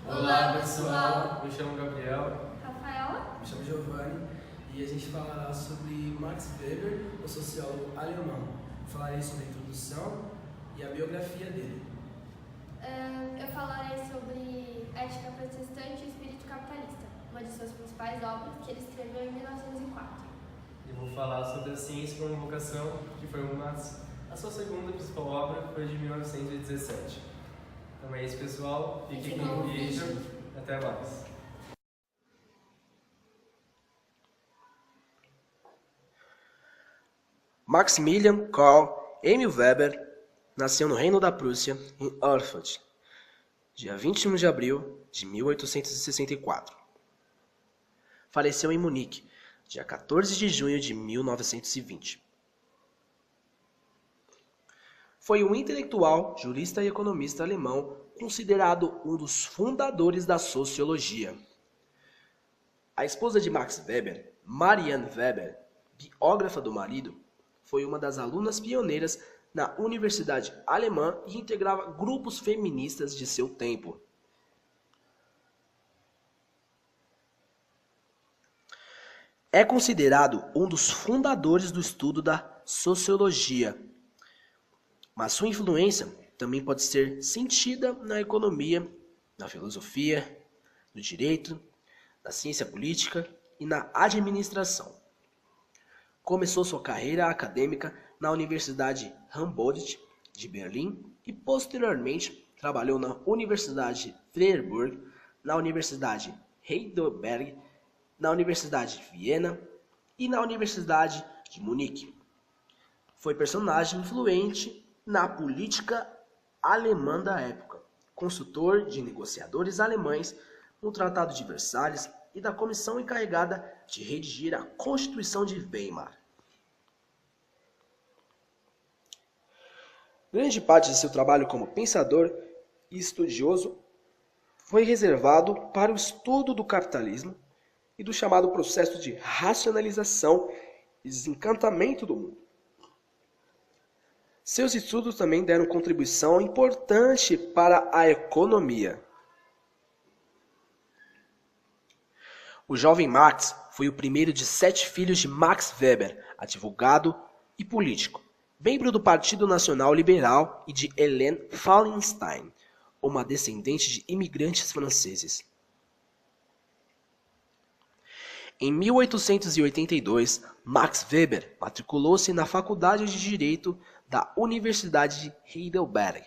Olá pessoal, me chamo Gabriel. Rafaela. Me chamo Giovanni e a gente falará sobre Max Weber, o sociólogo alemão. Falarei sobre a introdução e a biografia dele. Eu falarei sobre Ética Protestante e Espírito Capitalista, uma de suas principais obras que ele escreveu em 1904. Eu vou falar sobre a Ciência como Vocação, que foi a sua segunda principal obra, que foi de 1917. Então é isso, pessoal. Fiquem com o vídeo. Até mais. Maximilian Karl Emil Weber nasceu no Reino da Prússia, em Erfurt, dia 21 de abril de 1864. Faleceu em Munique, dia 14 de junho de 1920. Foi um intelectual, jurista e economista alemão, considerado um dos fundadores da sociologia. A esposa de Max Weber, Marianne Weber, biógrafa do marido, foi uma das alunas pioneiras na Universidade Alemã e integrava grupos feministas de seu tempo. É considerado um dos fundadores do estudo da sociologia, mas sua influência também pode ser sentida na economia, na filosofia, no direito, na ciência política e na administração. Começou sua carreira acadêmica na Universidade Humboldt de Berlim e posteriormente trabalhou na Universidade Freiburg, na Universidade Heidelberg, na Universidade de Viena e na Universidade de Munique. Foi personagem influente na política alemã da época, consultor de negociadores alemães no Tratado de Versalhes e da comissão encarregada de redigir a Constituição de Weimar. Grande parte de seu trabalho como pensador e estudioso foi reservado para o estudo do capitalismo e do chamado processo de racionalização e desencantamento do mundo. Seus estudos também deram contribuição importante para a economia. O jovem Max foi o primeiro de 7 filhos de Max Weber, advogado e político, membro do Partido Nacional Liberal, e de Helene Fallenstein, uma descendente de imigrantes franceses. Em 1882, Max Weber matriculou-se na Faculdade de Direito da Universidade de Heidelberg,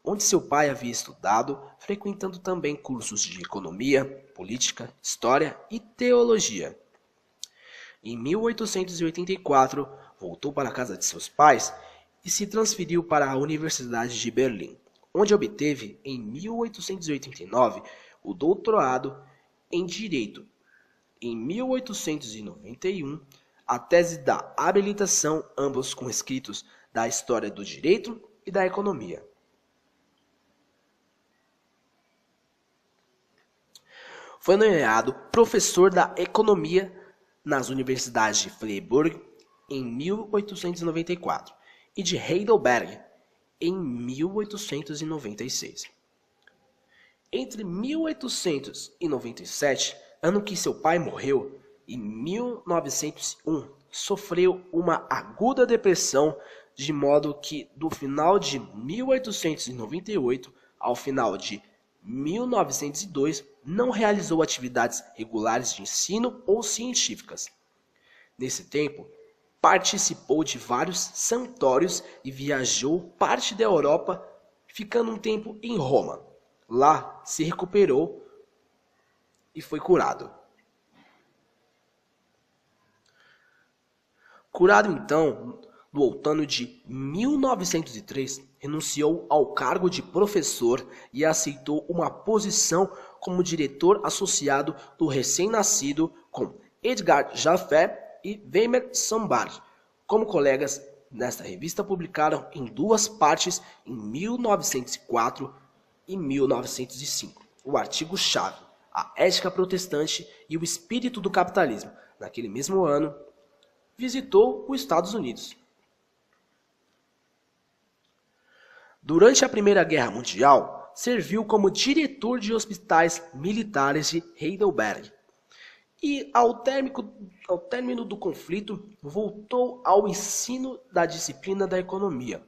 onde seu pai havia estudado, frequentando também cursos de economia, política, história e teologia. Em 1884, voltou para a casa de seus pais e se transferiu para a Universidade de Berlim, onde obteve, em 1889, o doutorado em Direito. Em 1891, a tese da habilitação, ambos com escritos da história do direito e da economia. Foi nomeado professor da economia nas universidades de Freiburg em 1894 e de Heidelberg em 1896. Entre 1897, ano que seu pai morreu, e 1901, sofreu uma aguda depressão, de modo que do final de 1898 ao final de 1902 não realizou atividades regulares de ensino ou científicas. Nesse tempo, participou de vários santuários e viajou parte da Europa, ficando um tempo em Roma. Lá se recuperou e foi curado. Curado então, no outono de 1903, renunciou ao cargo de professor e aceitou uma posição como diretor associado do recém-nascido com Edgar Jaffe e Weimer Sombart. Como colegas, nesta revista publicaram em 2 partes, em 1904 e 1905, o artigo-chave, A Ética Protestante e o Espírito do Capitalismo. Naquele mesmo ano, visitou os Estados Unidos. Durante a Primeira Guerra Mundial, serviu como diretor de hospitais militares de Heidelberg. E ao término do conflito, voltou ao ensino da disciplina da economia,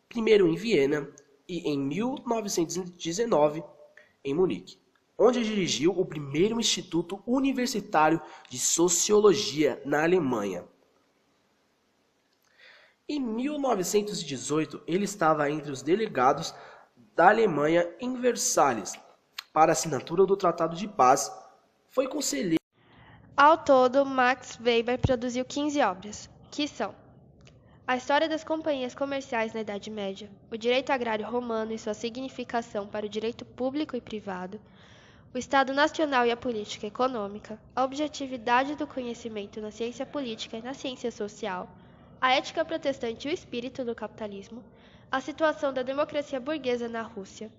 primeiro em Viena e em 1919 em Munique, onde dirigiu o primeiro Instituto Universitário de Sociologia na Alemanha. Em 1918, ele estava entre os delegados da Alemanha em Versalhes para a assinatura do Tratado de Paz. Foi conselheiro. Ao todo, Max Weber produziu 15 obras, que são A História das Companhias Comerciais na Idade Média, o Direito Agrário Romano e sua significação para o direito público e privado, o Estado Nacional e a Política Econômica, a objetividade do conhecimento na ciência política e na ciência social, a ética protestante e o espírito do capitalismo, a situação da democracia burguesa na Rússia,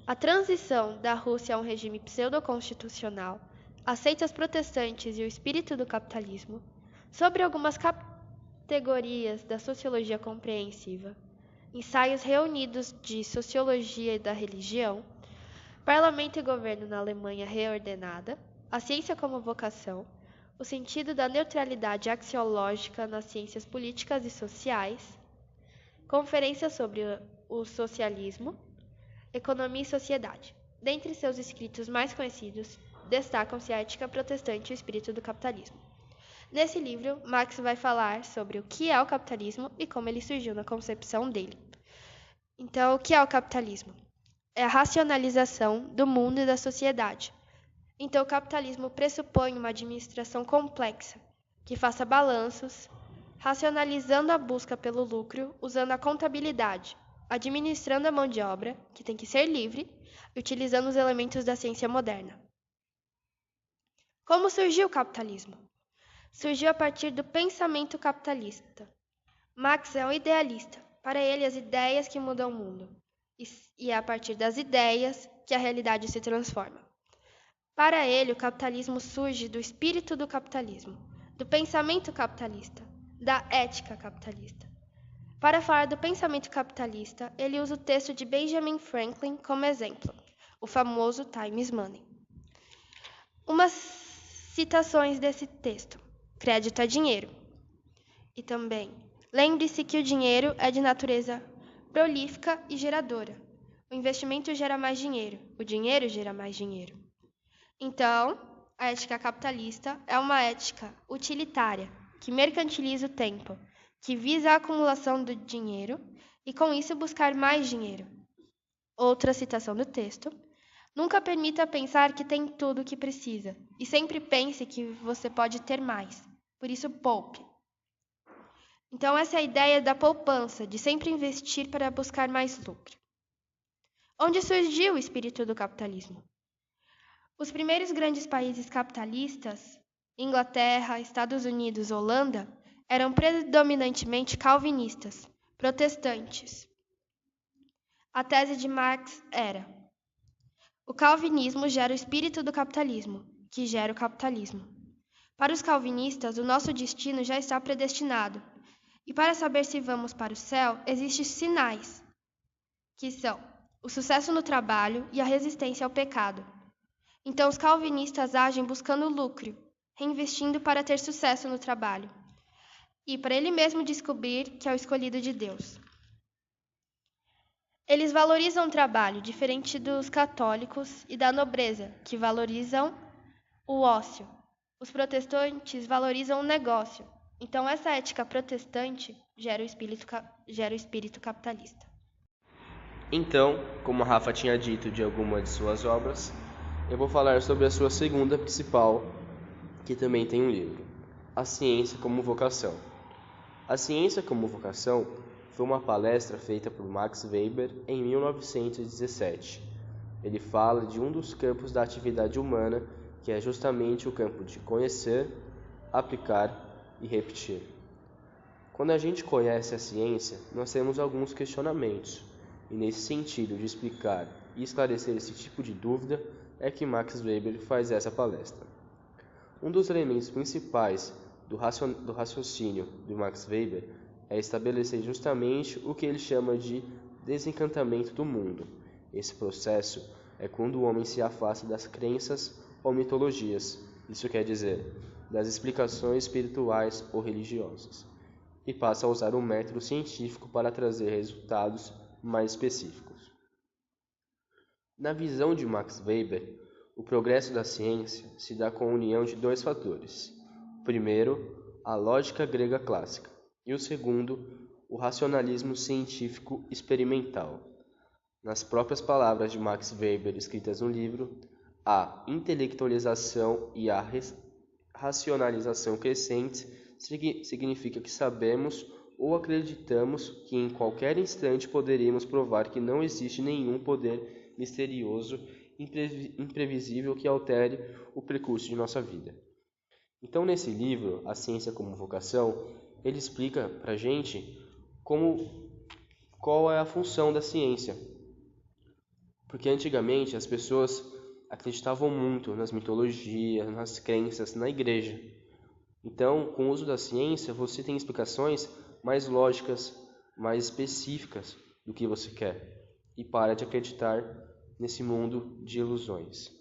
a transição da Rússia a um regime pseudo-constitucional, as seitas protestantes e o espírito do capitalismo, sobre algumas categorias da sociologia compreensiva, ensaios reunidos de sociologia e da religião, parlamento e governo na Alemanha reordenada, a ciência como vocação, o sentido da neutralidade axiológica nas ciências políticas e sociais, conferências sobre o socialismo, economia e sociedade. Dentre seus escritos mais conhecidos, destacam-se a Ética Protestante e o Espírito do Capitalismo. Nesse livro, Marx vai falar sobre o que é o capitalismo e como ele surgiu na concepção dele. Então, o que é o capitalismo? É a racionalização do mundo e da sociedade. Então, o capitalismo pressupõe uma administração complexa, que faça balanços, racionalizando a busca pelo lucro, usando a contabilidade, administrando a mão de obra, que tem que ser livre, e utilizando os elementos da ciência moderna. Como surgiu o capitalismo? Surgiu a partir do pensamento capitalista. Marx é um idealista. Para ele, as ideias que mudam o mundo. E é a partir das ideias que a realidade se transforma. Para ele, o capitalismo surge do espírito do capitalismo, do pensamento capitalista, da ética capitalista. Para falar do pensamento capitalista, ele usa o texto de Benjamin Franklin como exemplo, o famoso Time is Money. Umas citações desse texto: crédito é dinheiro. E também, lembre-se que o dinheiro é de natureza prolífica e geradora. O investimento gera mais dinheiro, o dinheiro gera mais dinheiro. Então, a ética capitalista é uma ética utilitária, que mercantiliza o tempo, que visa a acumulação do dinheiro e, com isso, buscar mais dinheiro. Outra citação do texto: nunca permita pensar que tem tudo o que precisa, e sempre pense que você pode ter mais. Por isso, poupe. Então, essa é a ideia da poupança, de sempre investir para buscar mais lucro. Onde surgiu o espírito do capitalismo? Os primeiros grandes países capitalistas, Inglaterra, Estados Unidos, Holanda, eram predominantemente calvinistas, protestantes. A tese de Marx era: o calvinismo gera o espírito do capitalismo, que gera o capitalismo. Para os calvinistas, o nosso destino já está predestinado. E para saber se vamos para o céu, existem sinais, que são o sucesso no trabalho e a resistência ao pecado. Então, os calvinistas agem buscando lucro, reinvestindo para ter sucesso no trabalho, e para ele mesmo descobrir que é o escolhido de Deus. Eles valorizam o trabalho, diferente dos católicos e da nobreza, que valorizam o ócio. Os protestantes valorizam o negócio. Então, essa ética protestante gera o espírito capitalista. Então, como a Rafa tinha dito de alguma de suas obras, eu vou falar sobre a sua segunda principal, que também tem um livro, A Ciência como Vocação. A Ciência como Vocação foi uma palestra feita por Max Weber em 1917. Ele fala de um dos campos da atividade humana, que é justamente o campo de conhecer, aplicar e repetir. Quando a gente conhece a ciência, nós temos alguns questionamentos, e nesse sentido de explicar e esclarecer esse tipo de dúvida é que Max Weber faz essa palestra. Um dos elementos principais do raciocínio de Max Weber é estabelecer justamente o que ele chama de desencantamento do mundo. Esse processo é quando o homem se afasta das crenças ou mitologias, isso quer dizer, das explicações espirituais ou religiosas, e passa a usar o método científico para trazer resultados mais específicos. Na visão de Max Weber, o progresso da ciência se dá com a união de dois fatores. O primeiro, a lógica grega clássica, e o segundo, o racionalismo científico experimental. Nas próprias palavras de Max Weber escritas no livro, a intelectualização e a racionalização crescentes significa que sabemos ou acreditamos que em qualquer instante poderíamos provar que não existe nenhum poder misterioso, imprevisível que altere o percurso de nossa vida. Então, nesse livro, A Ciência como Vocação, ele explica para a gente qual é a função da ciência. Porque antigamente as pessoas acreditavam muito nas mitologias, nas crenças, na igreja. Então, com o uso da ciência, você tem explicações mais lógicas, mais específicas do que você quer. E para de acreditar nesse mundo de ilusões.